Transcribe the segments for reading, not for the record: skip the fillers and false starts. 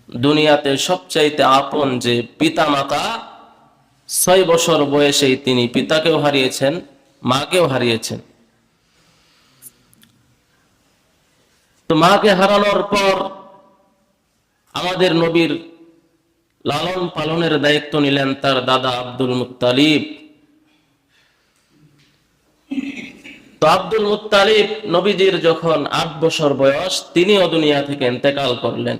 দুনিয়াতে সবচাইতে আপন যে পিতামাতা, 6 বছর বয়সেই তিনি পিতাকেও হারিয়েছেন, মাকেও হারিয়েছেন। তো মাকে হারানোর পর আমাদের নবীর লালন পালনের দায়িত্ব নিলেন তার দাদা আব্দুল মুত্তালিব। তো আব্দুল মুত্তালিব নবীজির যখন 8 বছর বয়স, তিনিও দুনিয়া থেকে ইন্তেকাল করলেন।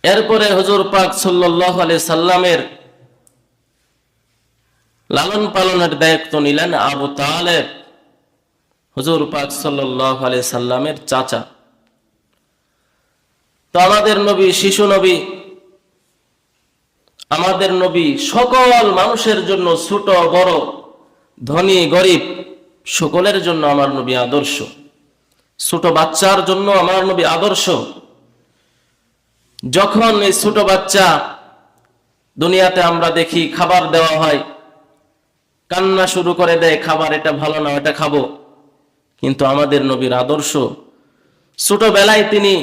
এরপরে হুজুর পাক সাল্লাল্লাহু আলাইহি সাল্লামের লালন পালনের দায়িত্ব নিলেন আবু তালেব, হুজুর পাক সাল্লাল্লাহু আলাইহি সাল্লামের চাচা। তো আমাদের নবী শিশু নবী, আমাদের নবী সকল মানুষের জন্য, ছোট বড়, ধনী গরিব, সকলের জন্য আমার নবী আদর্শ। ছোট বাচ্চার জন্য আমার নবী আদর্শ। যখন এই ছোট বাচ্চা দুনিয়াতে আমরা দেখি খাবার দেওয়া হয়, কান্না শুরু করে দেয়, খাবার এটা ভালো না, এটা খাবো। কিন্তু আমাদের নবীর আদর্শ, ছোটবেলায় তিনি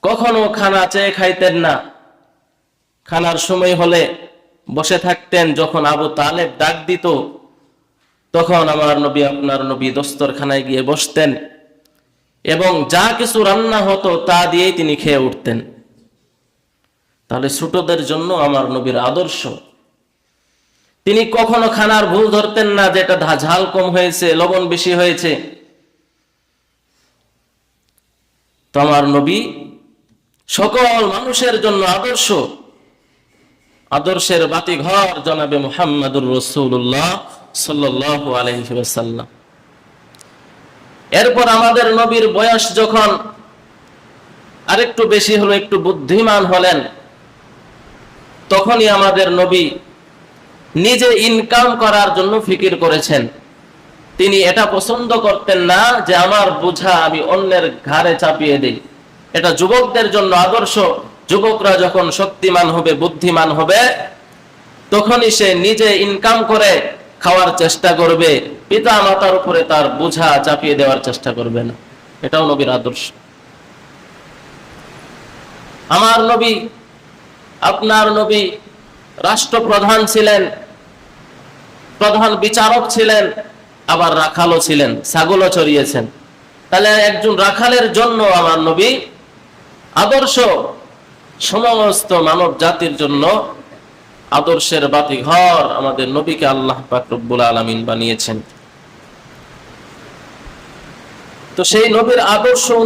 কখনো খানা চেয়ে খাইতেন না। খানার সময় হলে বসে থাকতেন, যখন আবু তালেব ডাক দিত তখন আমার নবী, আপনার নবী দস্তরখানায় গিয়ে বসতেন এবং যা কিছু রান্না হতো তা দিয়েই তিনি খেয়ে উঠতেন। তাহলে ছোটদের জন্য আমার নবীর আদর্শ। তিনি কখনো খানার ভুল ধরতেন না, যেটা ঝাল কম হয়েছে, লবণ বেশি হয়েছে। তো আমার নবী সকল মানুষের জন্য আদর্শ, আদর্শের বাতিঘর জনাবে মুহাম্মদুর রাসূলুল্লাহ সাল্লাল্লাহু আলাইহি ওয়াসাল্লাম। এরপর আমাদের নবীর বয়স যখন আরেকটু বেশি হলো, একটু বুদ্ধিমান হলেন, তখনই আমাদের নবী নিজে ইনকাম করার জন্য ফিকির করেছেন। তিনি এটা পছন্দ করতেন না যে আমার বোঝা আমি অন্যের ঘাড়ে চাপিয়ে দেই। এটা যুবকদের জন্য আদর্শ। যুবকরা যখন শক্তিমান হবে, বুদ্ধিমান হবে, তখনই সে নিজে ইনকাম করে খাওয়ার চেষ্টা করবে, পিতা মাতার উপরে তার বোঝা চাপিয়ে দেওয়ার চেষ্টা করবে না। এটাও নবীর আদর্শ। আমার নবী, আপনার নবী রাষ্ট্রপ্রধান ছিলেন, প্রধান বিচারক ছিলেন, আবার রাখালও ছিলেন, ছাগলও চড়িয়েছেন। তাহলে একজন রাখালের জন্য আমার নবী আদর্শ, সমস্ত মানব জাতির জন্য আদর্শের বাতিঘর আমাদের নবীকে আল্লাহ পাক রব্বুল আলামিন বানিয়েছেন। তো সেই নবীর আদর্শ